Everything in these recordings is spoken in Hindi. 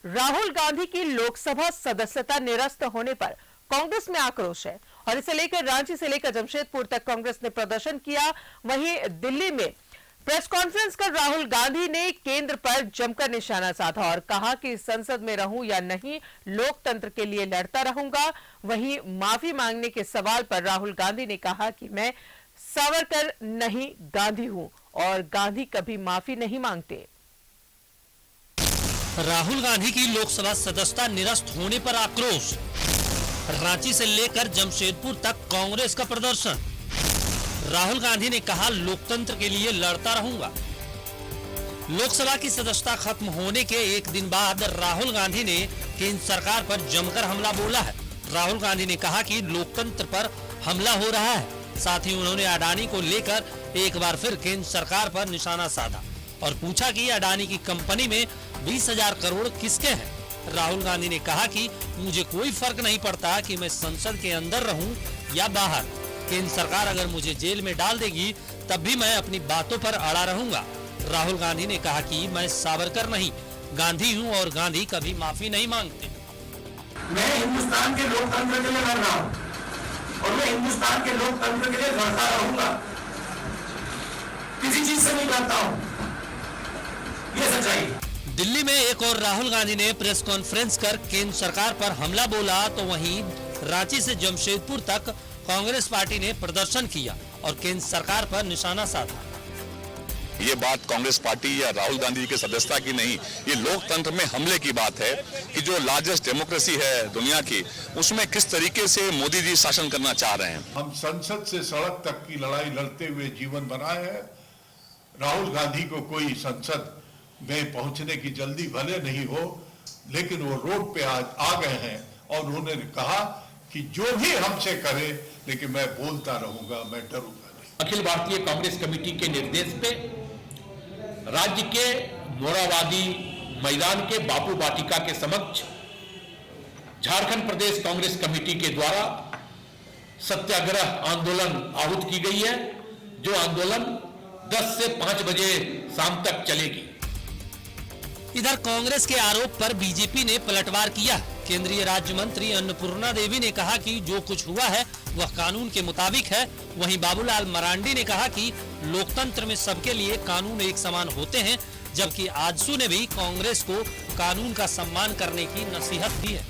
राहुल गांधी की लोकसभा सदस्यता निरस्त होने पर कांग्रेस में आक्रोश है और इसे लेकर रांची से लेकर जमशेदपुर तक कांग्रेस ने प्रदर्शन किया। वहीं दिल्ली में प्रेस कॉन्फ्रेंस कर राहुल गांधी ने केंद्र पर जमकर निशाना साधा और कहा कि संसद में रहूं या नहीं, लोकतंत्र के लिए लड़ता रहूंगा। वहीं माफी मांगने के सवाल पर राहुल गांधी ने कहा कि मैं सावरकर नहीं, गांधी हूं और गांधी कभी माफी नहीं मांगते। राहुल गांधी की लोकसभा सदस्यता निरस्त होने पर आक्रोश। रांची से लेकर जमशेदपुर तक कांग्रेस का प्रदर्शन। राहुल गांधी ने कहा, लोकतंत्र के लिए लड़ता रहूंगा। लोकसभा की सदस्यता खत्म होने के एक दिन बाद राहुल गांधी ने केंद्र सरकार पर जमकर हमला बोला है। राहुल गांधी ने कहा कि लोकतंत्र पर हमला हो रहा है। साथ ही उन्होंने अडानी को लेकर एक बार फिर केंद्र सरकार पर निशाना साधा और पूछा कि अडानी की कंपनी में 20,000 करोड़ किसके हैं। राहुल गांधी ने कहा कि मुझे कोई फर्क नहीं पड़ता कि मैं संसद के अंदर रहूं या बाहर। केंद्र सरकार अगर मुझे जेल में डाल देगी तब भी मैं अपनी बातों पर अड़ा रहूंगा। राहुल गांधी ने कहा कि मैं सावरकर नहीं, गांधी हूं और गांधी कभी माफी नहीं मांगते। मैं हिंदुस्तान के लोकतंत्र के लिए लड़ रहा हूं और मैं हिंदुस्तान के लोकतंत्र के लिए लड़ता रहूंगा। किसी चीज से नहीं डरता हूं, ये सच्चाई। दिल्ली में एक और राहुल गांधी ने प्रेस कॉन्फ्रेंस कर केंद्र सरकार पर हमला बोला, तो वहीं रांची से जमशेदपुर तक कांग्रेस पार्टी ने प्रदर्शन किया और केंद्र सरकार पर निशाना साधा। ये बात कांग्रेस पार्टी या राहुल गांधी की सदस्यता की नहीं, ये लोकतंत्र में हमले की बात है कि जो लार्जेस्ट डेमोक्रेसी है दुनिया की, उसमें किस तरीके से मोदी जी शासन करना चाह रहे हैं। हम संसद से सड़क तक की लड़ाई लड़ते हुए जीवन बनाए हैं। राहुल गांधी को कोई संसद में पहुंचने की जल्दी भले नहीं हो, लेकिन वो रोड पे आज आ गए हैं और उन्होंने कहा कि जो भी हमसे करे, लेकिन मैं बोलता रहूंगा, मैं डरूंगा नहीं। अखिल भारतीय कांग्रेस कमेटी के निर्देश पे राज्य के मोराबादी मैदान के बापू वाटिका के समक्ष झारखंड प्रदेश कांग्रेस कमेटी के द्वारा सत्याग्रह आंदोलन आहूत की गई है, जो आंदोलन 10 से 5 बजे शाम तक चलेगी। इधर कांग्रेस के आरोप पर बीजेपी ने पलटवार किया। केंद्रीय राज्य मंत्री अन्नपूर्णा देवी ने कहा कि जो कुछ हुआ है वह कानून के मुताबिक है। वहीं बाबूलाल मरांडी ने कहा कि लोकतंत्र में सबके लिए कानून एक समान होते हैं, जबकि आजसू ने भी कांग्रेस को कानून का सम्मान करने की नसीहत दी है।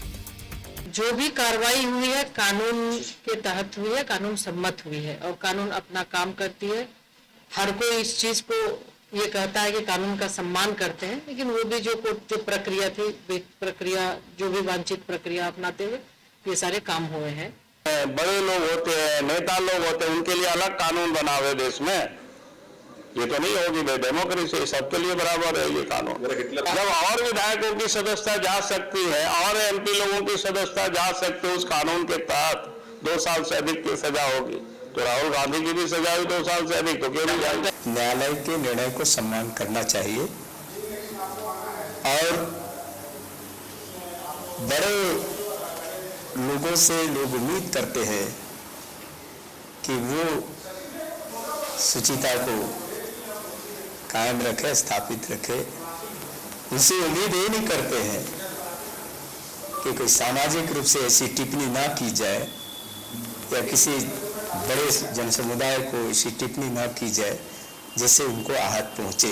जो भी कार्रवाई हुई है कानून के तहत हुई है, कानून सम्मत हुई है और कानून अपना काम करती है। हर कोई इस चीज को ये कहता है कि कानून का सम्मान करते हैं, लेकिन वो भी जो प्रक्रिया थी, प्रक्रिया जो भी वांछित प्रक्रिया अपनाते हुए ये सारे काम हुए हैं। बड़े लोग होते हैं, नेता लोग होते हैं, उनके लिए अलग कानून बना हुए देश में। ये तो नहीं होगी भाई, डेमोक्रेसी सबके लिए बराबर है ये कानून। जब और विधायकों की सदस्यता जा सकती है और एमपी लोगों की सदस्यता जा सकती है उस कानून के तहत, 2 साल से अधिक की सजा होगी, तो राहुल गांधी की भी सजा हुई 2 साल से अधिक, तो क्यों नहीं जानते। न्यायालय के निर्णय को सम्मान करना चाहिए और बड़े लोगों से लोग उम्मीद करते हैं कि वो शुचिता को कायम रखे, स्थापित रखे। उनसे उम्मीद ये नहीं करते हैं कि कोई सामाजिक रूप से ऐसी टिप्पणी ना की जाए या किसी बड़े जनसमुदाय को ऐसी टिप्पणी ना की जाए जिससे उनको आहत पहुंचे।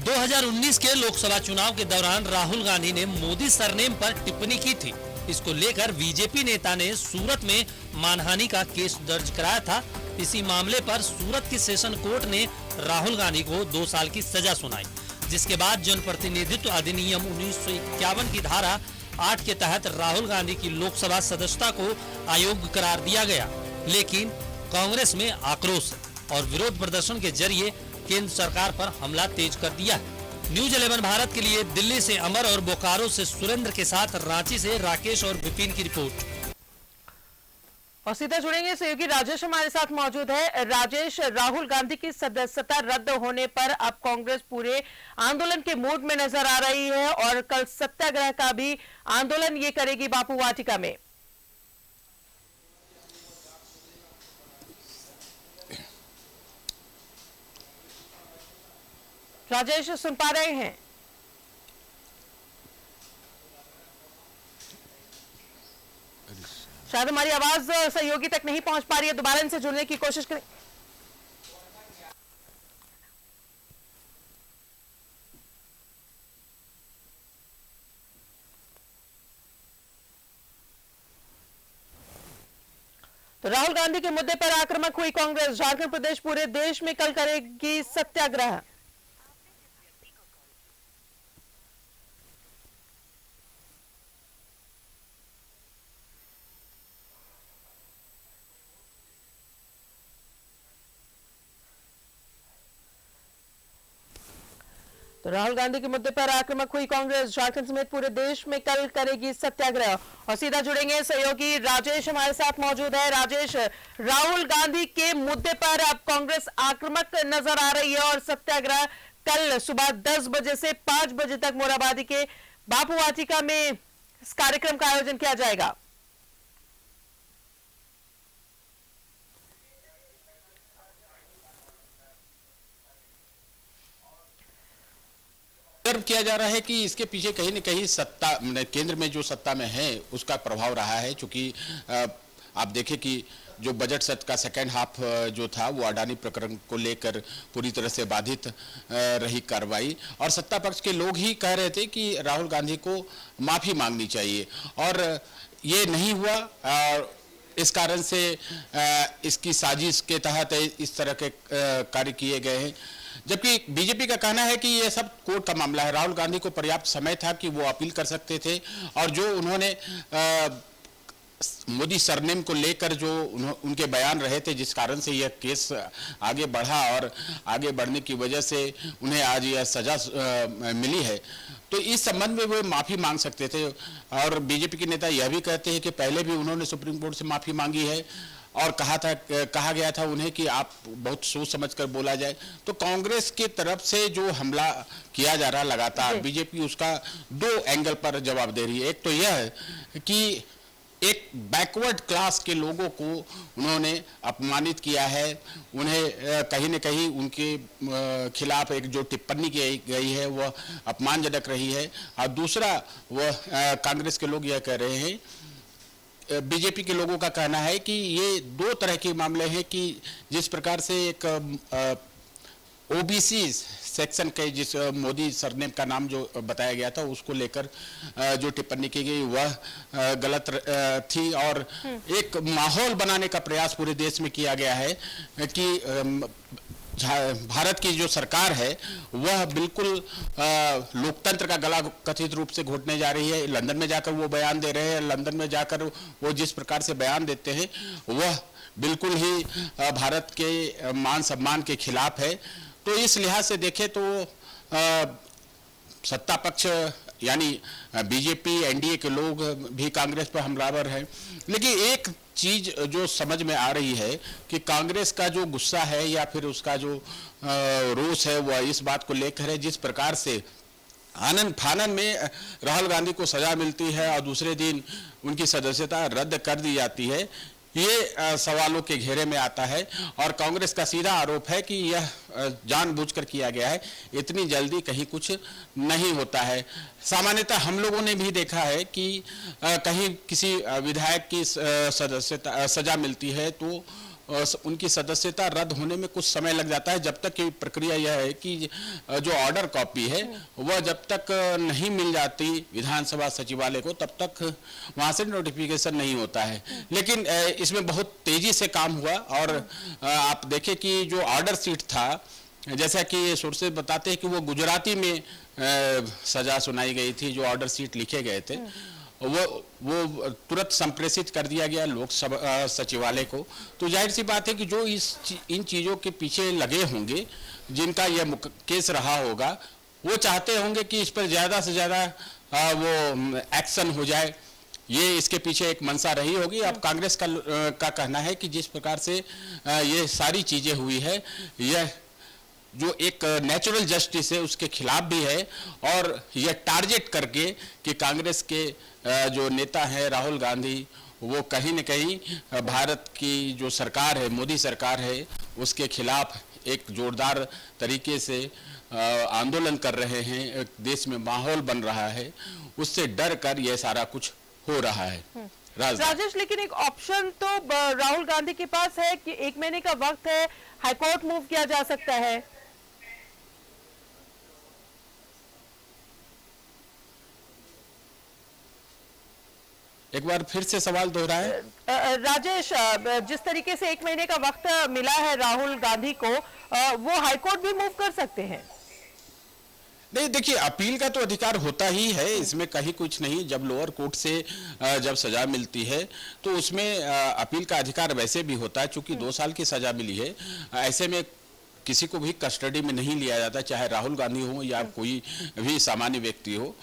2019 के लोकसभा चुनाव के दौरान राहुल गांधी ने मोदी सरनेम पर टिप्पणी की थी। इसको लेकर बीजेपी नेता ने सूरत में मानहानि का केस दर्ज कराया था। इसी मामले पर सूरत की सेशन कोर्ट ने राहुल गांधी को 2 साल की सजा सुनाई, जिसके बाद जनप्रतिनिधित्व अधिनियम 1951 की धारा 8 के तहत राहुल गांधी की लोकसभा सदस्यता को अयोग्य करार दिया गया। लेकिन कांग्रेस में आक्रोश और विरोध प्रदर्शन के जरिए केंद्र सरकार पर हमला तेज कर दिया है। न्यूज 11 भारत के लिए दिल्ली से अमर और बोकारो से सुरेंद्र के साथ रांची से राकेश और विपिन की रिपोर्ट। और सीधा जुड़ेंगे सहयोगी राजेश हमारे साथ मौजूद है। राजेश, राहुल गांधी की सदस्यता रद्द होने पर अब कांग्रेस पूरे आंदोलन के मूड में नजर आ रही है और कल सत्याग्रह का भी आंदोलन ये करेगी बापू वाटिका में। राजेश, सुन पा रहे हैं? शायद हमारी आवाज सहयोगी तक नहीं पहुंच पा रही है, दोबारा इनसे जुड़ने की कोशिश करें। तो राहुल गांधी के मुद्दे पर आक्रामक हुई कांग्रेस, झारखंड प्रदेश पूरे देश में कल करेगी सत्याग्रह। तो राहुल गांधी के मुद्दे पर आक्रामक हुई कांग्रेस, झारखंड समेत पूरे देश में कल करेगी सत्याग्रह। और सीधा जुड़ेंगे सहयोगी राजेश हमारे साथ मौजूद है। राजेश, राहुल गांधी के मुद्दे पर अब कांग्रेस आक्रामक नजर आ रही है और सत्याग्रह कल सुबह 10 बजे से 5 बजे तक मोरहाबादी के बापू वाटिका में इस कार्यक्रम का आयोजन किया जाएगा। किया जा रहा है कि इसके पीछे कहीं न कहीं सत्ता, केंद्र में जो सत्ता में है उसका प्रभाव रहा है। क्योंकि आप देखें कि जो बजट सत्र का सेकेंड हाफ जो था वो अडानी प्रकरण को लेकर पूरी तरह से बाधित रही कार्रवाई, और सत्ता पक्ष के लोग ही कह रहे थे कि राहुल गांधी को माफी मांगनी चाहिए, और ये नहीं हुआ। इस कारण से इसकी साजिश के तहत इस तरह के कार्य किए गए हैं। जबकि बीजेपी का कहना है कि यह सब कोर्ट का मामला है। राहुल गांधी को पर्याप्त समय था कि वो अपील कर सकते थे, और जो उन्होंने मोदी सरनेम को लेकर जो उनके बयान रहे थे, जिस कारण से यह केस आगे बढ़ा और आगे बढ़ने की वजह से उन्हें आज यह सजा मिली है, तो इस संबंध में वो माफी मांग सकते थे। और बीजेपी के नेता यह भी कहते हैं कि पहले भी उन्होंने सुप्रीम कोर्ट से माफी मांगी है और कहा गया था उन्हें कि आप बहुत सोच समझकर बोला जाए। तो कांग्रेस की तरफ से जो हमला किया जा रहा लगातार, बीजेपी उसका 2 एंगल पर जवाब दे रही है। एक तो यह है कि एक बैकवर्ड क्लास के लोगों को उन्होंने अपमानित किया है, उन्हें कहीं न कहीं उनके खिलाफ एक जो टिप्पणी की गई है वह अपमानजनक रही है। और दूसरा वह कांग्रेस के लोग यह कह रहे हैं, बीजेपी के लोगों का कहना है कि ये 2 तरह के मामले हैं कि जिस प्रकार से एक ओबीसी सेक्शन के जिस मोदी सरनेम का नाम जो बताया गया था उसको लेकर जो टिप्पणी की गई वह गलत थी, और एक माहौल बनाने का प्रयास पूरे देश में किया गया है कि भारत की जो सरकार है वह बिल्कुल लोकतंत्र का गला कथित रूप से घोटने जा रही है। लंदन में जाकर वो बयान दे रहे हैं, लंदन में जाकर वो जिस प्रकार से बयान देते हैं वह बिल्कुल ही भारत के मान सम्मान के खिलाफ है। तो इस लिहाज से देखें तो सत्ता पक्ष यानी बीजेपी, एनडीए के लोग भी कांग्रेस पर हमलावर हैं। लेकिन एक चीज जो समझ में आ रही है कि कांग्रेस का जो गुस्सा है या फिर उसका जो रोष है वह इस बात को लेकर है, जिस प्रकार से आनन फानन में राहुल गांधी को सजा मिलती है और दूसरे दिन उनकी सदस्यता रद्द कर दी जाती है, ये सवालों के घेरे में आता है। और कांग्रेस का सीधा आरोप है कि यह जानबूझकर किया गया है, इतनी जल्दी कहीं कुछ नहीं होता है। सामान्यतः हम लोगों ने भी देखा है कि कहीं किसी विधायक की सदस्यता सजा मिलती है तो उनकी सदस्यता रद्द होने में कुछ समय लग जाता है, जब तक कि प्रक्रिया यह है कि जो ऑर्डर कॉपी है वह जब तक नहीं मिल जाती विधानसभा सचिवालय को तब तक वहां से नोटिफिकेशन नहीं होता है। लेकिन इसमें बहुत तेजी से काम हुआ और आप देखें कि जो ऑर्डर शीट था, जैसा कि सोर्सेज बताते हैं कि वो गुजराती में सजा सुनाई गई थी, जो ऑर्डर शीट लिखे गए थे वो तुरंत संप्रेषित कर दिया गया लोकसभा सचिवालय को। तो जाहिर सी बात है कि जो इन चीज़ों के पीछे लगे होंगे, जिनका यह केस रहा होगा, वो चाहते होंगे कि इस पर ज़्यादा से ज़्यादा वो एक्शन हो जाए। ये इसके पीछे एक मंशा रही होगी। अब कांग्रेस का कहना है कि जिस प्रकार से ये सारी चीज़ें हुई है, यह जो एक नेचुरल जस्टिस है उसके खिलाफ भी है, और यह टारगेट करके कि कांग्रेस के जो नेता हैं राहुल गांधी, वो कहीं न कहीं भारत की जो सरकार है, मोदी सरकार है, उसके खिलाफ एक जोरदार तरीके से आंदोलन कर रहे हैं। देश में माहौल बन रहा है, उससे डर कर यह सारा कुछ हो रहा है। राजेश, लेकिन एक ऑप्शन तो राहुल गांधी के पास है कि 1 महीने का वक्त है, हाईकोर्ट मूव किया जा सकता है। एक बार फिर से सवाल दोहराएं। राजेश, जिस तरीके से 1 महीने का वक्त मिला है राहुल गांधी को, वो हाईकोर्ट भी मूव कर सकते हैं। नहीं, देखिए, अपील का तो अधिकार होता ही है, इसमें कहीं कुछ नहीं। जब लोअर कोर्ट से जब सजा मिलती है तो उसमें अपील का अधिकार वैसे भी होता है। चूंकि 2 साल की सजा मिली है, ऐसे में किसी को भी कस्टडी में नहीं लिया जाता, चाहे राहुल गांधी हो या कोई भी सामान्य व्यक्ति हो।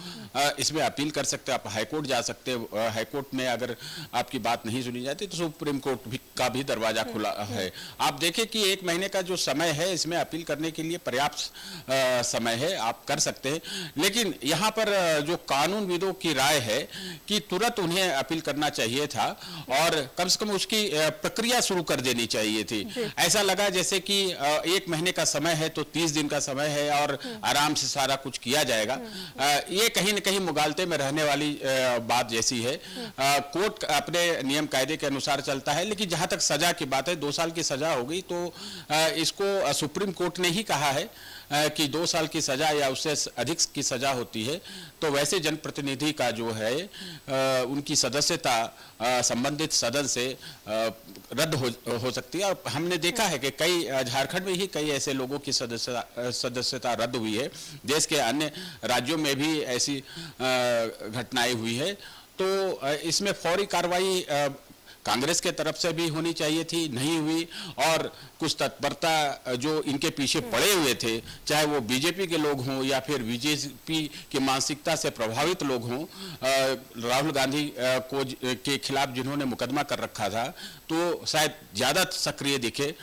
इसमें अपील कर सकते हैं, आप हाईकोर्ट जा सकते हैं। हाईकोर्ट में अगर आपकी बात नहीं सुनी जाती तो सुप्रीम कोर्ट का भी दरवाजा खुला है। आप देखें कि 1 महीने का जो समय है, इसमें अपील करने के लिए पर्याप्त समय है, आप कर सकते हैं। लेकिन यहाँ पर जो कानूनविदों की राय है कि तुरंत उन्हें अपील करना चाहिए था और कम से कम उसकी प्रक्रिया शुरू कर देनी चाहिए थी। ऐसा लगा जैसे कि 1 महीने का समय है तो 30 दिन का समय है और आराम से सारा कुछ किया जाएगा। ये कहीं न कहीं मुगालते में रहने वाली बात जैसी है। कोर्ट अपने नियम कायदे के अनुसार चलता है, लेकिन जहां तक सजा की बात है, 2 साल की सजा हो गई तो इसको सुप्रीम कोर्ट ने ही कहा है कि 2 साल की सजा या उससे अधिक की सजा होती है तो वैसे जनप्रतिनिधि का जो है उनकी सदस्यता संबंधित सदन से रद्द हो सकती है। और हमने देखा है कि कई झारखंड में ही कई ऐसे लोगों की सदस्यता रद्द हुई है। देश के अन्य राज्यों में भी ऐसी घटनाएं हुई है। तो इसमें फौरी कार्रवाई कांग्रेस के तरफ से भी होनी चाहिए थी, नहीं हुई। और कुछ तत्परता जो इनके पीछे पड़े हुए थे, चाहे वो बीजेपी के लोग हों या फिर बीजेपी की मानसिकता से प्रभावित लोग हों, राहुल गांधी के खिलाफ जिन्होंने मुकदमा कर रखा था, तो शायद ज़्यादा सक्रिय दिखे।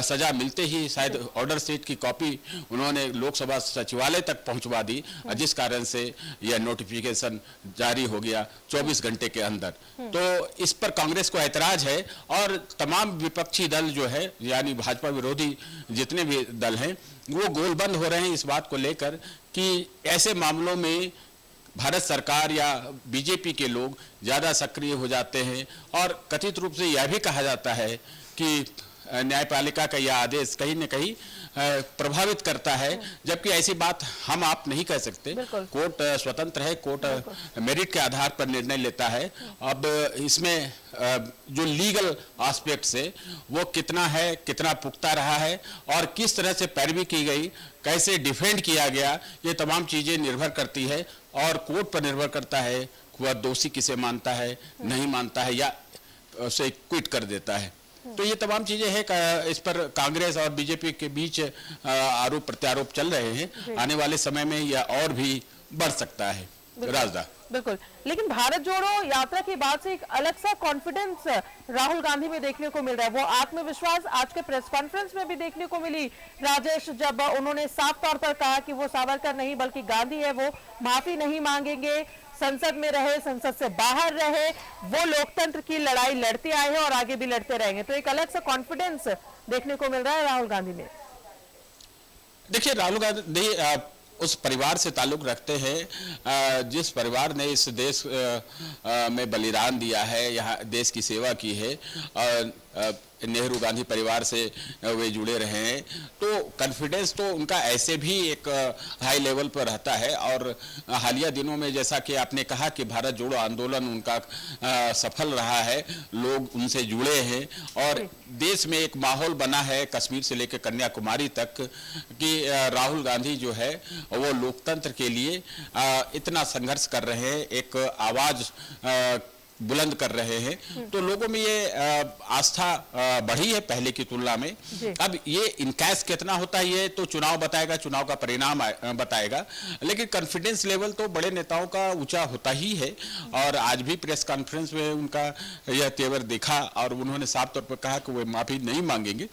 सजा मिलते ही शायद ऑर्डर शीट की कॉपी उन्होंने लोकसभा सचिवालय तक पहुंचवा दी, जिस कारण से यह नोटिफिकेशन जारी हो गया 24 घंटे के अंदर। तो इस पर कांग्रेस को ऐतराज है और तमाम विपक्षी दल जो है, यानी भाजपा विरोधी जितने भी दल हैं, वो गोलबंद हो रहे हैं इस बात को लेकर कि ऐसे मामलों में भारत सरकार या बीजेपी के लोग ज़्यादा सक्रिय हो जाते हैं। और कथित रूप से यह भी कहा जाता है कि न्यायपालिका का यह आदेश कहीं न कहीं प्रभावित करता है, जबकि ऐसी बात हम आप नहीं कह सकते। कोर्ट स्वतंत्र है, कोर्ट मेरिट के आधार पर निर्णय लेता है। अब इसमें जो लीगल एस्पेक्ट है वो कितना है, कितना पुख्ता रहा है और किस तरह से पैरवी की गई, कैसे डिफेंड किया गया, ये तमाम चीज़ें निर्भर करती है और कोर्ट पर निर्भर करता है कि वह दोषी किसे मानता है, नहीं मानता है या उसे क्विट कर देता है। तो ये तमाम चीजें हैं। इस पर कांग्रेस और बीजेपी के बीच आरोप प्रत्यारोप चल रहे हैं। आने वाले समय में यह और भी बढ़ सकता है। राजदा बिल्कुल, लेकिन भारत जोड़ो यात्रा के बाद से एक अलग सा कॉन्फिडेंस राहुल गांधी में देखने को मिल रहा है। वो आत्मविश्वास आज के प्रेस कॉन्फ्रेंस में भी देखने को मिली राजेश, जब उन्होंने साफ तौर पर कहा कि वो सावरकर नहीं बल्कि गांधी है, वो माफी नहीं मांगेंगे, संसद में रहे, संसद से बाहर रहे, वो लोकतंत्र की लड़ाई लड़ते आए हैं और आगे भी लड़ते रहेंगे। तो एक अलग सा कॉन्फिडेंस देखने को मिल रहा है राहुल गांधी में। देखिए, राहुल गांधी उस परिवार से ताल्लुक रखते हैं जिस परिवार ने इस देश में बलिदान दिया है, यहाँ देश की सेवा की है। नेहरू गांधी परिवार से वे जुड़े रहे हैं, तो कॉन्फिडेंस तो उनका ऐसे भी एक हाई लेवल पर रहता है। और हालिया दिनों में जैसा कि आपने कहा कि भारत जोड़ो आंदोलन उनका सफल रहा है, लोग उनसे जुड़े हैं और देश में एक माहौल बना है कश्मीर से लेकर कन्याकुमारी तक कि राहुल गांधी जो है वो लोकतंत्र के लिए इतना संघर्ष कर रहे हैं, एक आवाज बुलंद कर रहे हैं। तो लोगों में ये आस्था बढ़ी है पहले की तुलना में। अब ये इनकैश कितना होता है ये तो चुनाव बताएगा, चुनाव का परिणाम बताएगा, लेकिन कॉन्फिडेंस लेवल तो बड़े नेताओं का ऊंचा होता ही है। और आज भी प्रेस कॉन्फ्रेंस में उनका यह तेवर देखा और उन्होंने साफ तौर पर कहा कि वे माफी नहीं मांगेंगे।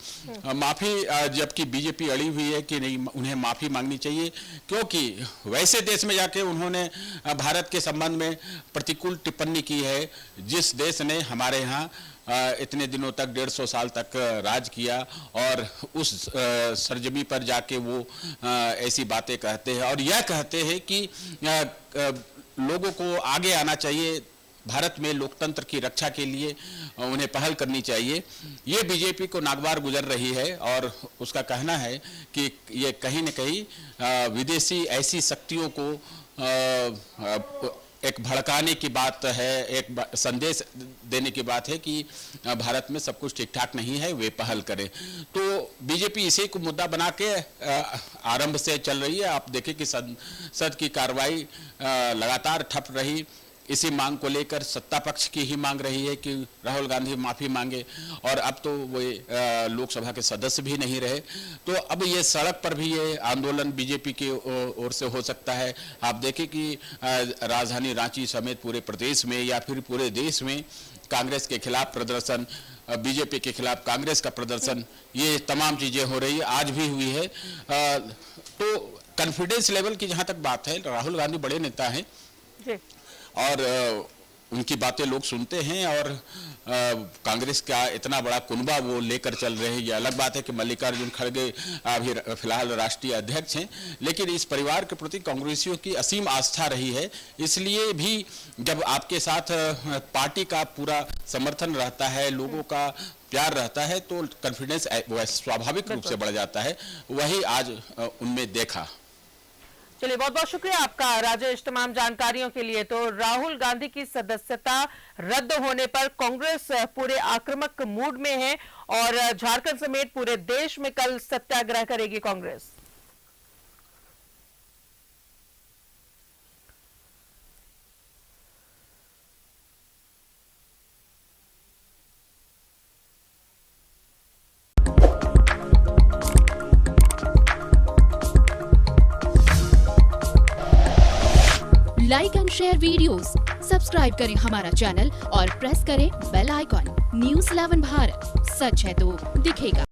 माफी जबकि बीजेपी अड़ी हुई है कि नहीं, उन्हें माफी मांगनी चाहिए, क्योंकि वैसे देश में जाके उन्होंने भारत के संबंध में प्रतिकूल टिप्पणी की है जिस देश ने हमारे यहाँ इतने दिनों तक 150 साल तक राज किया, और उस सरजमी पर जाके वो ऐसी बातें कहते हैं और यह कहते हैं कि लोगों को आगे आना चाहिए, भारत में लोकतंत्र की रक्षा के लिए उन्हें पहल करनी चाहिए। ये बीजेपी को नागवार गुजर रही है और उसका कहना है कि ये कहीं न कहीं विदेशी ऐसी शक्तियों को एक भड़काने की बात है, एक संदेश देने की बात है कि भारत में सब कुछ ठीक ठाक नहीं है, वे पहल करें। तो बीजेपी इसी को मुद्दा बना के आरंभ से चल रही है। आप देखें कि संसद की कार्रवाई लगातार ठप रही। इसी मांग को लेकर सत्ता पक्ष की ही मांग रही है कि राहुल गांधी माफी मांगे, और अब तो वे लोकसभा के सदस्य भी नहीं रहे। तो अब ये सड़क पर भी ये आंदोलन बीजेपी की ओर से हो सकता है। आप देखें कि राजधानी रांची समेत पूरे प्रदेश में या फिर पूरे देश में कांग्रेस के खिलाफ प्रदर्शन, बीजेपी के खिलाफ कांग्रेस का प्रदर्शन, ये तमाम चीजें हो रही है, आज भी हुई है। तो कॉन्फिडेंस लेवल की जहां तक बात है, राहुल गांधी बड़े नेता हैं और उनकी बातें लोग सुनते हैं, और कांग्रेस का इतना बड़ा कुनबा वो लेकर चल रहे हैं। ये अलग बात है कि मल्लिकार्जुन खड़गे अभी फिलहाल राष्ट्रीय अध्यक्ष हैं, लेकिन इस परिवार के प्रति कांग्रेसियों की असीम आस्था रही है। इसलिए भी जब आपके साथ पार्टी का पूरा समर्थन रहता है, लोगों का प्यार रहता है, तो कॉन्फिडेंस स्वाभाविक रूप से बढ़ जाता है। वही आज उनमें देखा। चलिए, बहुत बहुत शुक्रिया आपका राजेश तमाम जानकारियों के लिए। तो राहुल गांधी की सदस्यता रद्द होने पर कांग्रेस पूरे आक्रामक मूड में है और झारखंड समेत पूरे देश में कल सत्याग्रह करेगी Congress. Like and share videos, subscribe करें हमारा चैनल और प्रेस करें बेल आइकॉन। न्यूज़ 11 भारत, सच है तो दिखेगा।